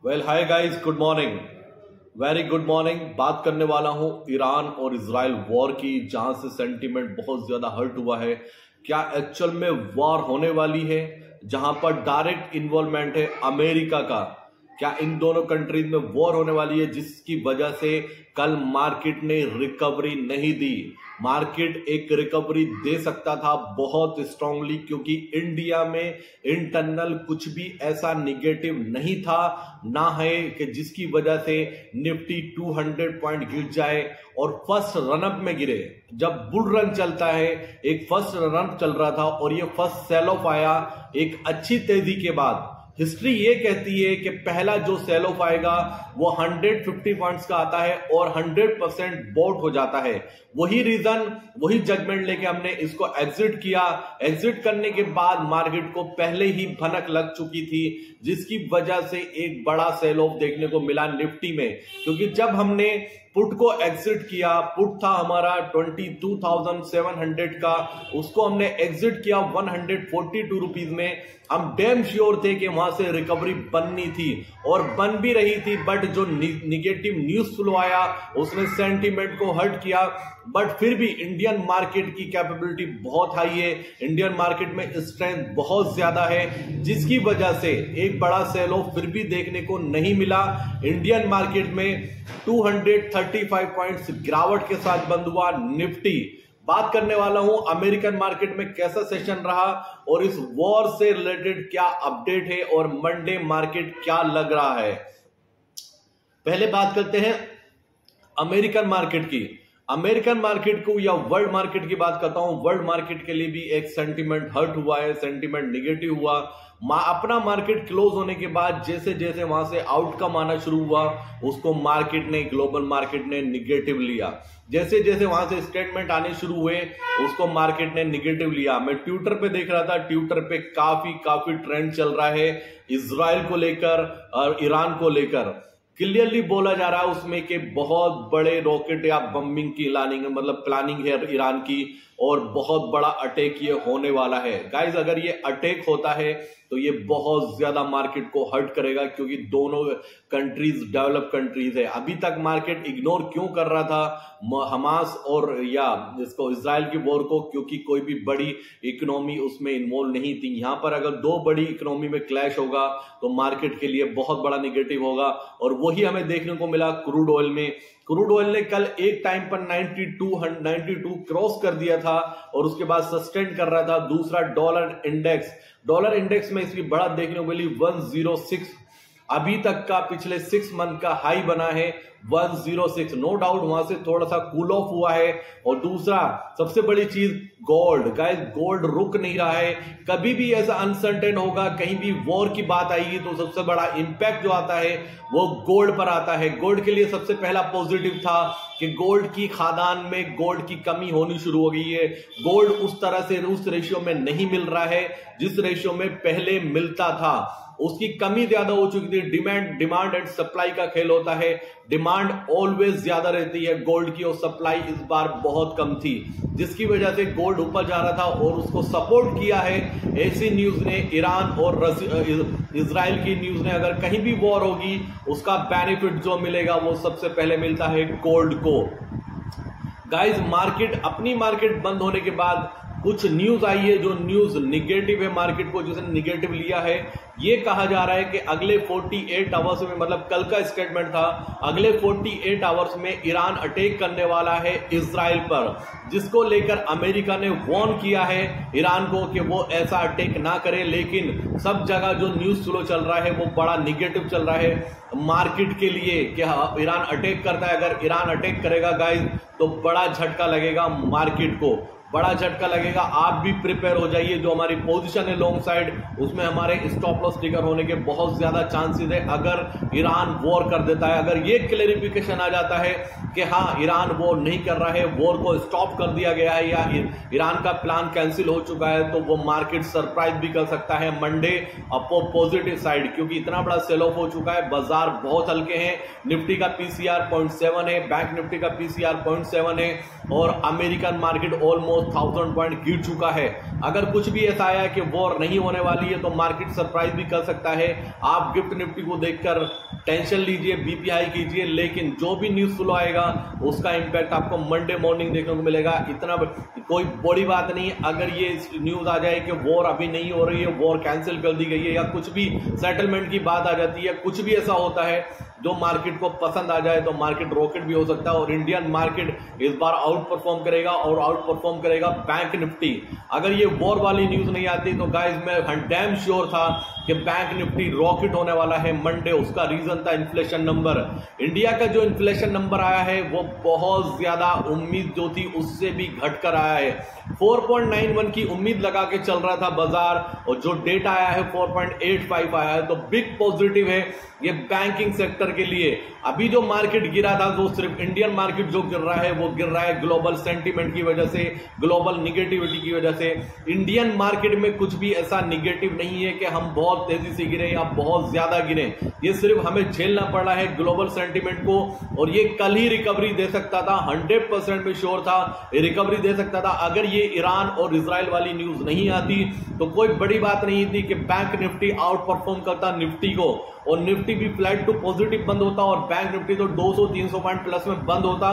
Well hi guys, good morning, very good morning. बात करने वाला हूं ईरान और इजराइल वॉर की, जहां से सेंटीमेंट बहुत ज्यादा हर्ट हुआ है। क्या एक्चुअल में वॉर होने वाली है, जहां पर डायरेक्ट इन्वॉल्वमेंट है अमेरिका का? क्या इन दोनों कंट्रीज में वॉर होने वाली है, जिसकी वजह से कल मार्केट ने रिकवरी नहीं दी? मार्केट एक रिकवरी दे सकता था बहुत स्ट्रांगली, क्योंकि इंडिया में इंटरनल कुछ भी ऐसा निगेटिव नहीं था, ना है कि जिसकी वजह से निफ्टी 200 पॉइंट गिर जाए और फर्स्ट रनअप में गिरे। जब बुल रन चलता है, एक फर्स्ट रनअप चल रहा था और ये फर्स्ट सेल ऑफ आया एक अच्छी तेजी के बाद। हिस्ट्री ये कहती है कि पहला जो सेल ऑफ आएगा वो 150 पॉइंट्स का आता है और 100% बॉट हो जाता है। वही रीजन, वही जजमेंट लेके हमने इसको एग्जिट किया। एग्जिट करने के बाद मार्केट को पहले ही भनक लग चुकी थी, जिसकी वजह से एक बड़ा सेल ऑफ देखने को मिला निफ्टी में। क्योंकि जब हमने पुट को एग्जिट किया, पुट था हमारा 22,700 का, उसको हमने एग्जिट किया 142 रुपीज में। हम डैम श्योर थे कि वहां से रिकवरी बननी थी और बन भी रही थी, बट जो निगेटिव न्यूज फ्लो आया उसने सेंटीमेंट को हर्ट किया। बट फिर भी इंडियन मार्केट की कैपेबिलिटी बहुत हाई है, इंडियन मार्केट में स्ट्रेंथ बहुत ज्यादा है, जिसकी वजह से एक बड़ा सेल ऑफ फिर भी देखने को नहीं मिला। इंडियन मार्केट में 235 पॉइंट्स गिरावट के साथ बंद हुआ निफ्टी। बात करने वाला हूं अमेरिकन मार्केट में कैसा सेशन रहा और इस वॉर से रिलेटेड क्या अपडेट है और मंडे मार्केट क्या लग रहा है। पहले बात करते हैं अमेरिकन मार्केट की। अमेरिकन मार्केट को या वर्ल्ड मार्केट की बात करता हूं। वर्ल्ड मार्केट के लिए भी एक सेंटीमेंट हर्ट हुआ है, सेंटीमेंट निगेटिव हुआ। अपना मार्केट क्लोज होने के बाद जैसे जैसे वहां से आउटकम आना शुरू हुआ, उसको मार्केट ने, ग्लोबल मार्केट ने निगेटिव लिया। जैसे जैसे वहां से स्टेटमेंट आने शुरू हुए, उसको मार्केट ने निगेटिव लिया। मैं ट्विटर पे देख रहा था, ट्विटर पे काफी ट्रेंड चल रहा है इजराइल को लेकर और ईरान को लेकर। क्लियरली बोला जा रहा है उसमें कि बहुत बड़े रॉकेट या बम्बिंग की प्लानिंग है ईरान की, और बहुत बड़ा अटैक ये होने वाला है। गाइज, अगर ये अटैक होता है तो ये बहुत ज्यादा मार्केट को हर्ट करेगा, क्योंकि दोनों कंट्रीज डेवलप कंट्रीज है। अभी तक मार्केट इग्नोर क्यों कर रहा था हमास और या इसको इजराइल की वॉर को? क्योंकि कोई भी बड़ी इकोनॉमी उसमें इन्वॉल्व नहीं थी। यहां पर अगर दो बड़ी इकोनॉमी में क्लैश होगा तो मार्केट के लिए बहुत बड़ा निगेटिव होगा, और वही हमें देखने को मिला क्रूड ऑयल में। क्रूड ऑयल ने कल एक टाइम पर 92 क्रॉस कर दिया था और उसके बाद सस्टेन कर रहा था। दूसरा डॉलर इंडेक्स में इसकी बढ़त देखने को मिली 106। अभी तक का पिछले 6 मंथ का हाई बना है 106। नो डाउट वहां से थोड़ा सा कूल ऑफ हुआ है। और दूसरा सबसे बड़ी चीज गोल्ड। गाइस, गोल्ड रुक नहीं रहा है। कभी भी ऐसा अनसर्टेन होगा, कहीं भी वॉर की बात आएगी तो सबसे बड़ा इंपैक्ट जो आता है वो गोल्ड पर आता है। गोल्ड के लिए सबसे पहला पॉजिटिव था कि गोल्ड की खादान में गोल्ड की कमी होनी शुरू हो गई है। गोल्ड उस तरह से उस रेशियो में नहीं मिल रहा है जिस रेशियो में पहले मिलता था, उसकी कमी ज्यादा हो चुकी थी। डिमांड एंड सप्लाई का खेल होता है। डिमांड ऑलवेज ज्यादा रहती है गोल्ड की, और सप्लाई इस बार बहुत कम थी, जिसकी वजह से गोल्ड ऊपर जा रहा था। और उसको सपोर्ट किया है ऐसी न्यूज ने, ईरान और इजराइल की न्यूज ने। अगर कहीं भी वॉर होगी उसका बेनिफिट जो मिलेगा वो सबसे पहले मिलता है गोल्ड को। गाइस, अपनी मार्केट बंद होने के बाद कुछ न्यूज आई है जो न्यूज निगेटिव है मार्केट को, जिसने निगेटिव लिया है। ये कहा जा रहा है कि अगले 48 आवर्स में, मतलब कल का स्टेटमेंट था, अगले 48 आवर्स में ईरान अटैक करने वाला है इजराइल पर, जिसको लेकर अमेरिका ने वार्न किया है ईरान को कि वो ऐसा अटैक ना करे। लेकिन सब जगह जो न्यूज फ्लो चल रहा है वो बड़ा निगेटिव चल रहा है मार्केट के लिए कि ईरान अटैक करता है। अगर ईरान अटैक करेगा गाइस तो बड़ा झटका लगेगा मार्केट को, बड़ा झटका लगेगा। आप भी प्रिपेयर हो जाइए। जो हमारी पोजीशन है लॉन्ग साइड, उसमें हमारे स्टॉप लॉस ट्रिगर होने के बहुत ज्यादा चांसेस है अगर ईरान वॉर कर देता है। अगर ये क्लेरिफिकेशन आ जाता है कि हाँ ईरान वॉर नहीं कर रहा है, वॉर को स्टॉप कर दिया गया है या ईरान का प्लान कैंसिल हो चुका है, तो वो मार्केट सरप्राइज भी कर सकता है मंडे अपो पॉजिटिव साइड, क्योंकि इतना बड़ा सेल ऑफ हो चुका है। बाजार बहुत हल्के हैं। निफ्टी का पीसीआर 0.7 है, बैंक निफ्टी का पीसीआर 0.7 है, और अमेरिकन मार्केट ऑलमोस्ट 1000 पॉइंट गिर चुका है। अगर कुछ भी ऐसा आया कि वॉर नहीं होने वाली है तो मार्केट सरप्राइज भी कर सकता है। आप गिफ्ट निफ्टी को देखकर टेंशन लीजिए, बीपी हाई कीजिए, लेकिन जो भी न्यूज फ्लो आएगा उसका इंपैक्ट आपको मंडे मॉर्निंग देखने को मिलेगा। इतना कोई बड़ी बात नहीं। अगर ये न्यूज आ जाए कि वॉर अभी नहीं हो रही है, वॉर कैंसिल कर दी गई है, या कुछ भी सेटलमेंट की बात आ जाती है, कुछ भी ऐसा होता है जो मार्केट को पसंद आ जाए, तो मार्केट रॉकेट भी हो सकता है। और इंडियन मार्केट इस बार आउट परफॉर्म करेगा, और आउट परफॉर्म करेगा बैंक निफ्टी। अगर ये वॉर वाली न्यूज नहीं आती तो गाइस मैं डैम श्योर था कि बैंक निफ्टी रॉकेट होने वाला है मंडे। उसका रीजन था इन्फ्लेशन नंबर। इंडिया का जो इन्फ्लेशन नंबर आया है वो बहुत ज्यादा उम्मीद जो थी उससे भी घटकर आया है। 4.91 की उम्मीद लगा के चल रहा था बाजार, और जो डेटा आया है 4.85 आया है। तो बिग पॉजिटिव है ये बैंकिंग सेक्टर के लिए। अभी जो मार्केट गिरा था, वो सिर्फ इंडियन मार्केट जो गिर रहा है वो गिर रहा है ग्लोबल सेंटीमेंट की वजह से, ग्लोबल निगेटिविटी की वजह से। इंडियन मार्केट में कुछ भी ऐसा निगेटिव नहीं है कि हम बहुत तेजी से गिरे या बहुत ज्यादा गिरे। ये सिर्फ हमें झेलना पड़ रहा है ग्लोबल सेंटीमेंट को, और ये कल ही रिकवरी दे सकता था। 100% में श्योर था रिकवरी दे सकता था। अगर ये ईरान और इजराइल वाली न्यूज नहीं आती तो कोई बड़ी बात नहीं थी कि बैंक निफ्टी आउट परफॉर्म करता निफ्टी को, और निफ्टी भी फ्लैट टू पॉजिटिव बंद होता, और बैंक निफ्टी तो 200-300 पॉइंट प्लस में बंद होता,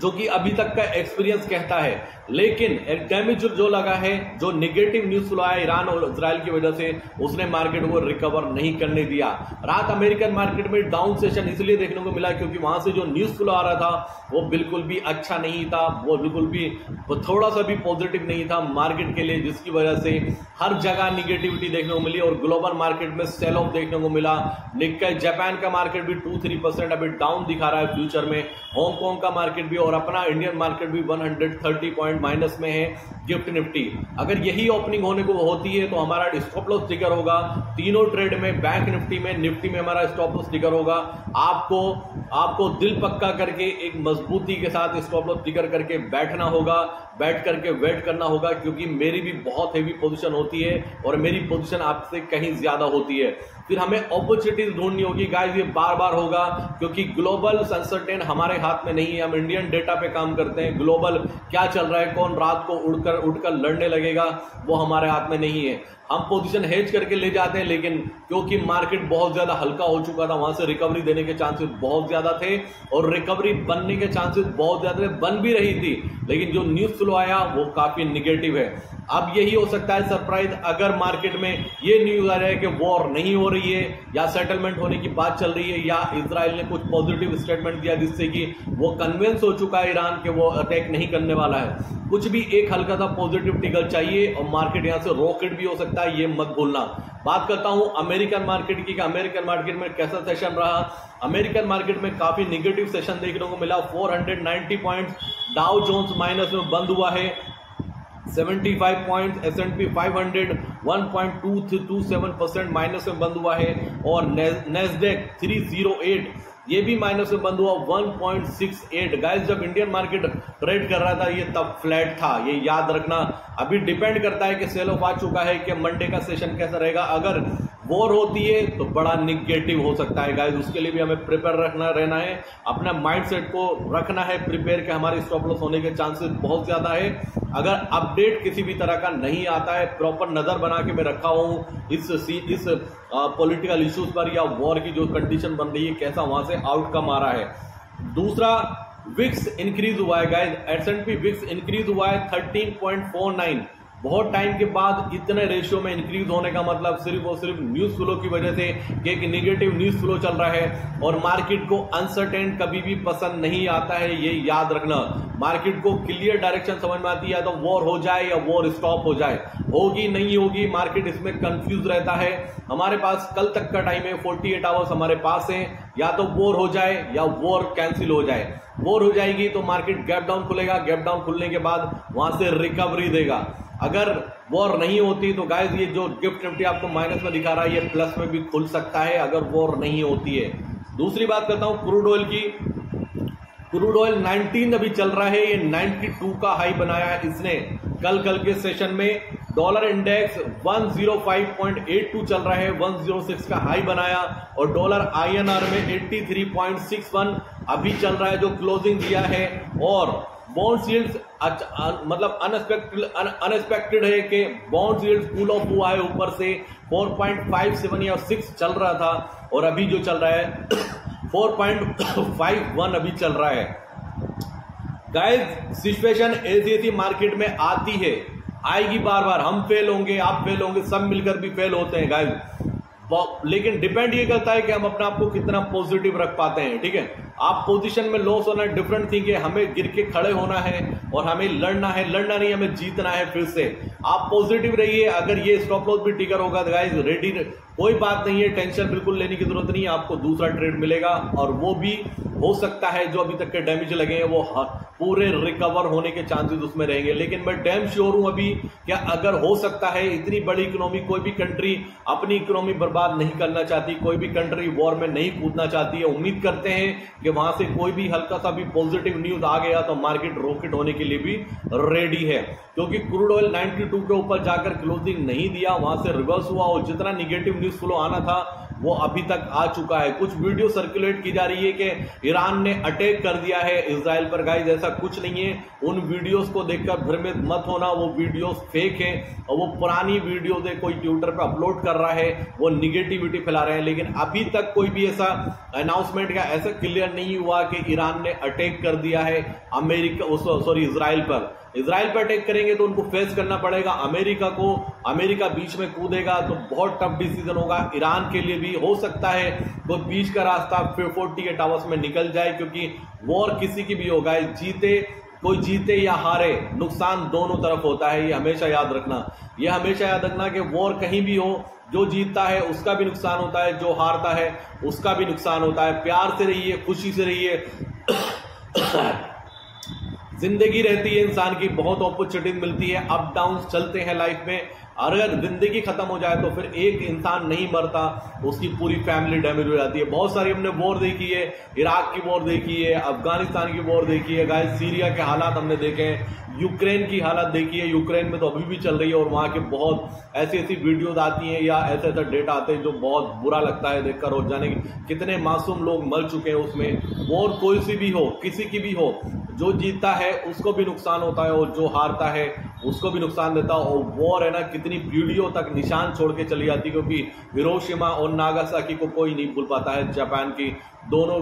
जो कि अभी तक का एक्सपीरियंस कहता है। लेकिन एक डैमेज जो लगा है, जो नेगेटिव न्यूज फ्लो आया ईरान और इजराइल की वजह से, उसने मार्केट को रिकवर नहीं करने दिया। रात अमेरिकन मार्केट में डाउन सेशन इसलिए देखने को मिला क्योंकि वहां से जो न्यूज फ्लो आ रहा था वो बिल्कुल भी अच्छा नहीं था, वो बिल्कुल भी थोड़ा सा भी पॉजिटिव नहीं था मार्केट के लिए, जिसकी वजह से हर जगह निगेटिविटी देखने को मिली और ग्लोबल मार्केट में सेल ऑफ देखने को मिला। निक्केई जापान का मार्केट भी 2-3% अभी डाउन दिखा रहा है फ्यूचर में। हांगकांग का मार्केट भी और अपना इंडियन मार्केट भी 130 पॉइंट माइनस में है। गिफ्ट निफ्टी अगर यही ओपनिंग होने को होती है तो हमारा स्टॉप लॉस ट्रिगर होगा तीनों ट्रेड में, बैंक निफ्टी में, निफ्टी में हमारा स्टॉप लॉस ट्रिगर होगा। आपको दिल पक्का करके एक मजबूती के साथ स्टॉप लॉस ट्रिगर करके बैठना होगा, बैठ करके वेट करना होगा, क्योंकि मेरी भी बहुत हेवी पोजीशन होती है और मेरी पोजीशन आपसे कहीं ज्यादा होती है। फिर हमें अपॉर्चुनिटीज ढूंढनी होगी गाइस, ये बार बार होगा क्योंकि ग्लोबल अनसर्टेन हमारे हाथ में नहीं है। हम इंडियन डेटा पे काम करते हैं, ग्लोबल क्या चल रहा है, कौन रात को उड़कर लड़ने लगेगा, वो हमारे हाथ में नहीं है। हम पोजीशन हेज करके ले जाते हैं, लेकिन क्योंकि मार्केट बहुत ज्यादा हल्का हो चुका था, वहां से रिकवरी देने के चांसेस बहुत ज्यादा थे और रिकवरी बनने के चांसेस बहुत ज्यादा थे, बन भी रही थी, लेकिन जो न्यूज फ्लो आया वो काफी निगेटिव है। अब यही हो सकता है सरप्राइज, अगर मार्केट में ये न्यूज आ जाए कि वॉर नहीं हो रही है या सेटलमेंट होने की बात चल रही है, या इजराइल ने कुछ पॉजिटिव स्टेटमेंट दिया जिससे कि वो कन्विंस हो चुका है ईरान के वो अटैक नहीं करने वाला है। कुछ भी एक हल्का सा पॉजिटिव टिकल चाहिए और मार्केट यहां से रॉकेट भी हो सकता है, ये मत भूलना। बात करता हूं अमेरिकन मार्केट की, अमेरिकन मार्केट में कैसा सेशन रहा। अमेरिकन मार्केट में काफी निगेटिव सेशन देखने को मिला। 490 पॉइंट्स डाउ जोन्स माइनस में बंद हुआ है, 75 पॉइंट S&P 500 1.227% माइनस में बंद हुआ है, और नेस्डेक 308 ये भी माइनस में बंद हुआ 1.68। गाइस जब इंडियन मार्केट ट्रेड कर रहा था ये तब फ्लैट था, ये याद रखना। अभी डिपेंड करता है कि सेल ऑफ आ चुका है कि मंडे का सेशन कैसा रहेगा। अगर वॉर होती है तो बड़ा निगेटिव हो सकता है गाइस, उसके लिए भी हमें प्रिपेयर रहना है, अपना माइंडसेट को रखना है प्रिपेयर कि हमारी स्टॉप लॉस होने के चांसेस बहुत ज्यादा है। अगर अपडेट किसी भी तरह का नहीं आता है, प्रॉपर नजर बना के मैं रखा हूं इस पॉलिटिकल इश्यूज पर या वॉर की जो कंडीशन बन रही है, कैसा वहां से आउटकम आ रहा है। दूसरा विक्स इंक्रीज हुआ है गाइस, S&P विक्स इंक्रीज हुआ है 13.49। बहुत टाइम के बाद इतने रेशियो में इंक्रीज होने का मतलब सिर्फ और सिर्फ न्यूज फ्लो की वजह से कि एक निगेटिव न्यूज फ्लो चल रहा है, और मार्केट को अनसर्टेन कभी भी पसंद नहीं आता है, ये याद रखना। मार्केट को क्लियर डायरेक्शन समझ में आती है, तो वॉर हो जाए या वॉर स्टॉप हो जाए, होगी नहीं होगी मार्केट इसमें कंफ्यूज रहता है। हमारे पास कल तक का टाइम है, 48 आवर्स हमारे पास है, या तो वॉर हो जाए या वॉर कैंसिल हो जाए। वॉर हो जाएगी तो मार्केट गैप डाउन खुलेगा, गैप डाउन खुलने के बाद वहां से रिकवरी देगा। अगर वॉर नहीं होती तो गाइस ये जो गिफ्ट निफ्टी आपको माइनस में दिखा रहा है ये प्लस में भी खुल सकता है अगर वॉर नहीं होती है। दूसरी बात करता हूं क्रूड ऑयल की। क्रूड ऑयल 19 अभी चल रहा है, ये 92 का हाई बनाया है इसने कल के सेशन में। डॉलर इंडेक्स 105.82 चल रहा है, 106 का हाई बनाया, और डॉलर INR में 83.61 अभी चल रहा है जो क्लोजिंग दिया है, और बॉन्ड यील्ड्स मतलब अनएक्सपेक्टेड है कि बॉन्ड यील्ड्स कूल ऑफ हुआ है ऊपर से 4.57 या 6 चल रहा था और अभी जो चल रहा है 4.51 अभी चल रहा है। गाइस सिचुएशन ऐसी मार्केट में आती है, आएगी बार बार, हम फेल होंगे, आप फेल होंगे, सब मिलकर भी फेल होते हैं गाइस। लेकिन डिपेंड ये करता है कि हम अपने आप को कितना पॉजिटिव रख पाते हैं। ठीक है, आप पोजीशन में लॉस होना डिफरेंट थिंग है, हमें गिर के खड़े होना है और हमें लड़ना है, लड़ना नहीं हमें जीतना है। फिर से आप पॉजिटिव रहिए। अगर ये स्टॉप लॉस भी टिकर होगा तो गाइस रेडी, कोई बात नहीं है, टेंशन बिल्कुल लेने की जरूरत नहीं है, आपको दूसरा ट्रेड मिलेगा और वो भी हो सकता है जो अभी तक के डैमेज लगे हैं वो पूरे रिकवर होने के चांसेस उसमें रहेंगे। लेकिन मैं डैम श्योर हूं अभी क्या अगर हो सकता है, इतनी बड़ी इकोनॉमी, कोई भी कंट्री अपनी इकोनॉमी बर्बाद नहीं करना चाहती, कोई भी कंट्री वॉर में नहीं कूदना चाहती है। उम्मीद करते हैं कि वहां से कोई भी हल्का सा भी पॉजिटिव न्यूज आ गया तो मार्केट रॉकेट होने के लिए भी रेडी है, क्योंकि क्रूड ऑयल 92 के ऊपर जाकर क्लोजिंग नहीं दिया, वहां से रिवर्स हुआ और जितना निगेटिव न्यूज फ्लो आना था वो अभी तक आ चुका है। कुछ वीडियो सर्कुलेट की जा रही है कि ईरान ने अटैक कर दिया है इजराइल पर। गाइस ऐसा कुछ नहीं है, उन वीडियोस को देखकर भ्रमित मत होना, वो वीडियोस फेक है और वो पुरानी वीडियोस है, कोई ट्विटर पर अपलोड कर रहा है, वो निगेटिविटी फैला रहे हैं। लेकिन अभी तक कोई भी ऐसा अनाउंसमेंट या ऐसा क्लियर नहीं हुआ कि ईरान ने अटैक कर दिया है इजराइल पर। इजराइल पर अटैक करेंगे तो उनको फेस करना पड़ेगा अमेरिका को, अमेरिका बीच में कूदेगा तो बहुत टफ डिसीजन होगा ईरान के लिए भी। हो सकता है वो बीच का रास्ता 48 आवर्स में निकल जाए, क्योंकि वॉर किसी की भी होगा, कोई जीते या हारे, नुकसान दोनों तरफ होता है, ये हमेशा याद रखना। ये हमेशा याद रखना कि वॉर कहीं भी हो, जो जीतता है उसका भी नुकसान होता है, जो हारता है उसका भी नुकसान होता है। प्यार से रहिए, खुशी से रहिए। जिंदगी रहती है इंसान की, बहुत अपॉर्चुनिटीज मिलती है, अप डाउन चलते हैं लाइफ में। अगर जिंदगी खत्म हो जाए तो फिर एक इंसान नहीं मरता, उसकी पूरी फैमिली डैमेज हो जाती है। बहुत सारी हमने वॉर देखी है, इराक की वॉर देखी है, अफगानिस्तान की वॉर देखी है, गाइस सीरिया के हालात हमने देखे हैं, यूक्रेन की हालत देखी है, यूक्रेन में तो अभी भी चल रही है और वहां के बहुत ऐसी वीडियोज आती हैं या ऐसे डेटा आते हैं जो बहुत बुरा लगता है देखकर, और जाने कितने मासूम लोग मर चुके हैं उसमें। वॉर कोई सी भी हो, किसी की भी हो, जो जीतता है उसको भी नुकसान होता है और जो हारता है उसको भी नुकसान देता है। और वॉर है ना कितनी पीढ़ियों तक निशान छोड़ के चली जाती है, क्योंकि हिरोशिमा और नागासाकी को कोई नहीं भूल पाता है, जापान की दोनों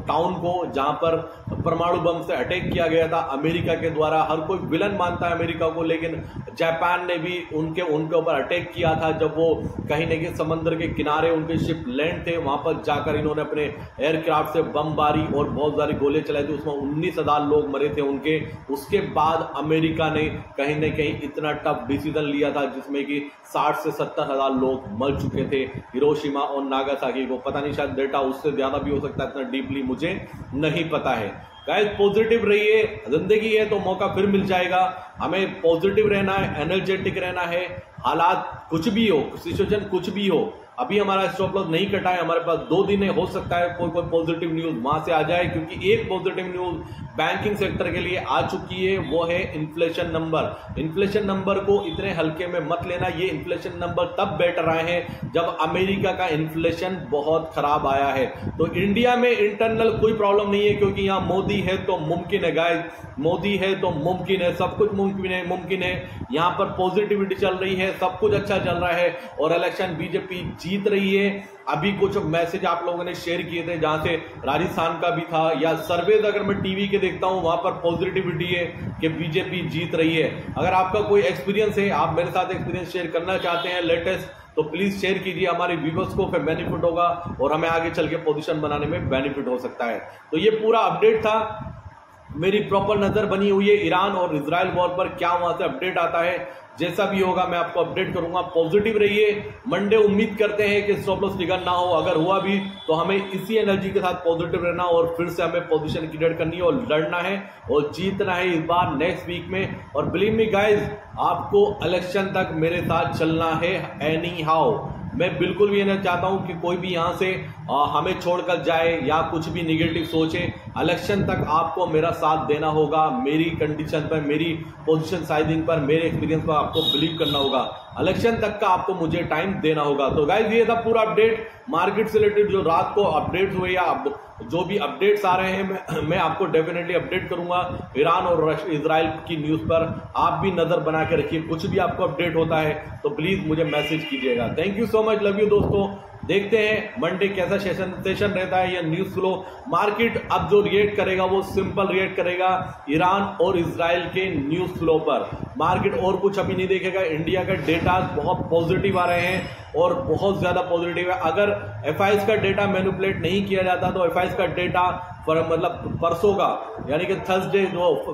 टाउन को जहां पर परमाणु बम से अटैक किया गया था अमेरिका के द्वारा। हर कोई विलन मानता है अमेरिका को, लेकिन जापान ने भी उनके ऊपर अटैक किया था जब वो कहीं न कहीं समंदर के किनारे उनके शिप लैंड थे, वहां पर जाकर इन्होंने अपने एयरक्राफ्ट से बमबारी और बहुत सारी गोले चलाई थी, उसमें 19,000 लोग मरे थे उनके। उसके बाद अमेरिका ने कहीं न कहीं इतना टफ डिसीजन लिया था जिसमें कि 60 से 70,000 लोग मर चुके थे हिरोशिमा और नागासाकी को। पता नहीं, शायद डेटा उससे ज्यादा भी हो सकता है, इतना डीपली मुझे नहीं पता है। गाइस पॉजिटिव रहिए, जिंदगी है तो मौका फिर मिल जाएगा, हमें पॉजिटिव रहना है, एनर्जेटिक रहना है। हालात कुछ भी हो, सिचुएशन कुछ भी हो, अभी हमारा स्टॉप लॉस नहीं कटा है, हमारे पास 2 दिन है, हो सकता है कोई पॉजिटिव न्यूज वहां से आ जाए, क्योंकि एक पॉजिटिव न्यूज बैंकिंग सेक्टर के लिए आ चुकी है, वो है इन्फ्लेशन नंबर। इन्फ्लेशन नंबर को इतने हल्के में मत लेना, ये इन्फ्लेशन नंबर तब बेटर आए हैं जब अमेरिका का इन्फ्लेशन बहुत खराब आया है। तो इंडिया में इंटरनल कोई प्रॉब्लम नहीं है, क्योंकि यहाँ मोदी है तो मुमकिन है गाइस, मोदी है तो मुमकिन है, सब कुछ मुमकिन है। यहाँ पर पॉजिटिविटी चल रही है, सब कुछ अच्छा चल रहा है और इलेक्शन बीजेपी जीत रही है। अभी कुछ मैसेज आप लोगों ने शेयर किए थे जहां से राजस्थान का भी था, या सर्वे अगर मैं टीवी के देखता हूं वहां पर पॉजिटिविटी है कि बीजेपी जीत रही है। अगर आपका कोई एक्सपीरियंस है, आप मेरे साथ एक्सपीरियंस शेयर करना चाहते हैं लेटेस्ट, तो प्लीज शेयर कीजिए, हमारे व्यूअर्स को फिर बेनिफिट होगा और हमें आगे चल के पोजीशन बनाने में बेनिफिट हो सकता है। तो ये पूरा अपडेट था, मेरी प्रॉपर नजर बनी हुई है ईरान और इजराइल वॉर पर, क्या वहां से अपडेट आता है, जैसा भी होगा मैं आपको अपडेट करूंगा। पॉजिटिव रहिए, मंडे उम्मीद करते हैं कि स्टॉप लॉस ट्रिगर ना हो, अगर हुआ भी तो हमें इसी एनर्जी के साथ पॉजिटिव रहना और फिर से हमें पोजीशन क्रिएट करनी है और लड़ना है और जीतना है इस बार नेक्स्ट वीक में। और बिलीव मी गाइज, आपको इलेक्शन तक मेरे साथ चलना है एनी हाउ। मैं बिल्कुल भी ये नहीं चाहता हूं कि कोई भी यहां से हमें छोड़कर जाए या कुछ भी निगेटिव सोचे, इलेक्शन तक आपको मेरा साथ देना होगा। मेरी कंडीशन पर, मेरी पोजीशन साइजिंग पर, मेरे एक्सपीरियंस पर आपको बिलीव करना होगा। इलेक्शन तक का आपको मुझे टाइम देना होगा। तो गाइस ये था पूरा अपडेट मार्केट से रिलेटेड, जो रात को अपडेट्स हुए या जो भी अपडेट्स आ रहे हैं मैं आपको डेफिनेटली अपडेट करूंगा ईरान और इजराइल की न्यूज पर। आप भी नजर बना के रखिए, कुछ भी आपको अपडेट होता है तो प्लीज मुझे मैसेज कीजिएगा। Thank you so much, love you दोस्तों। देखते हैं मंडे कैसा सेशन रहता है या न्यूज फ्लो। मार्केट अब जो रिएक्ट करेगा वो सिंपल रिएक्ट करेगा ईरान और इजराइल के न्यूज फ्लो पर। मार्केट और कुछ अभी नहीं देखेगा। इंडिया का डेटा बहुत पॉजिटिव आ रहे हैं और बहुत ज्यादा पॉजिटिव है। अगर एफआईएस का डेटा मैनिपुलेट नहीं किया जाता तो एफआईएस का डेटा मतलब परसों का यानी कि थर्सडे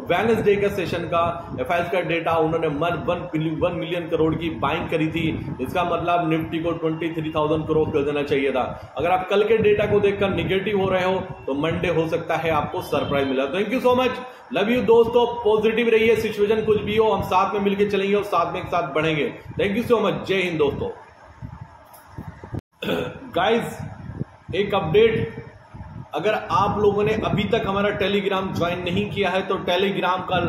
वेडनेसडे के सेशन का एफआईएस का डेटा उन्होंने 1 मिलियन करोड़ की बाइंग करी थी। इसका मतलब निफ्टी को 23,000 करोड़ कर देना चाहिए था। अगर आप कल के डेटा को देखकर निगेटिव हो रहे हो तो मंडे हो सकता है आपको सरप्राइज मिला। Thank you so much, love you दोस्तों। पॉजिटिव रहिए, सिचुएशन कुछ भी हो हम साथ में मिलकर चलेंगे और साथ में एक साथ बढ़ेंगे। थैंक यू सो मच, जय हिंद दोस्तों। गाइस एक अपडेट, अगर आप लोगों ने अभी तक हमारा टेलीग्राम ज्वाइन नहीं किया है तो टेलीग्राम का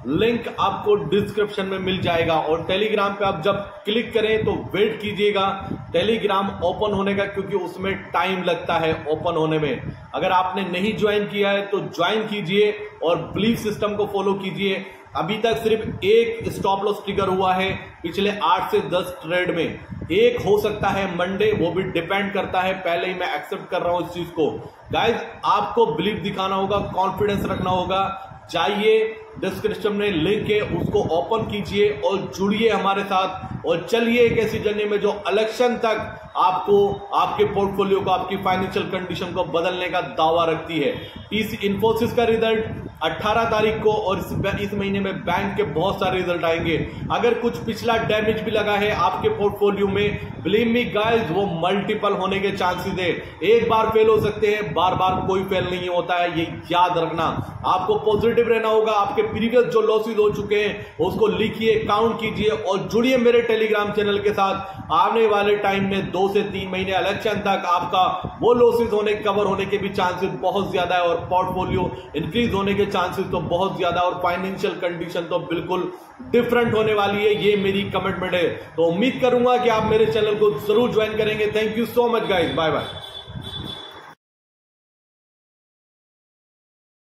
लिंक आपको डिस्क्रिप्शन में मिल जाएगा। और टेलीग्राम पे आप जब क्लिक करें तो वेट कीजिएगा टेलीग्राम ओपन होने का, क्योंकि उसमें टाइम लगता है ओपन होने में। अगर आपने नहीं ज्वाइन किया है तो ज्वाइन कीजिए और बिलीफ सिस्टम को फॉलो कीजिए। अभी तक सिर्फ एक स्टॉप लॉस ट्रिगर हुआ है पिछले 8 से 10 ट्रेड में, एक हो सकता है मंडे, वो भी डिपेंड करता है। पहले ही मैं एक्सेप्ट कर रहा हूं इस चीज को। गाइस आपको बिलीव दिखाना होगा, कॉन्फिडेंस रखना होगा। जाइए डिस्क्रिप्शन में लिंक है, उसको ओपन कीजिए और जुड़िए हमारे साथ और चलिए एक ऐसी जर्नी में जो इलेक्शन तक आपको, आपके पोर्टफोलियो को, आपकी फाइनेंशियल कंडीशन को बदलने का दावा रखती है। इस इन्फोसिस का रिजल्ट 18 तारीख को और इस महीने में बैंक के बहुत सारे रिजल्ट आएंगे। अगर कुछ पिछला डैमेज भी लगा है आपके पोर्टफोलियो में, बिलीव मी गाइस वो मल्टीपल होने के चांसेस है। एक बार फेल हो सकते हैं, बार बार कोई फेल नहीं होता है, ये याद रखना। आपको पॉजिटिव रहना होगा। आपके प्रीवियस जो लॉसेस हो चुके हैं उसको लिखिए, काउंट कीजिए और जुड़िए मेरे टेलीग्राम चैनल के साथ। आने वाले टाइम में 2 से 3 महीने इलेक्शन तक आपका वो लॉसेस होने, कवर होने के भी चांसेस बहुत ज्यादा है और पोर्टफोलियो इंक्रीज होने के चांसेस तो बहुत ज्यादा, और फाइनेंशियल कंडीशन तो बिल्कुल डिफरेंट होने वाली है। ये मेरी कमिटमेंट है। तो उम्मीद करूंगा कि आप मेरे चैनल को जरूर ज्वाइन करेंगे। Thank you so much guys, bye bye.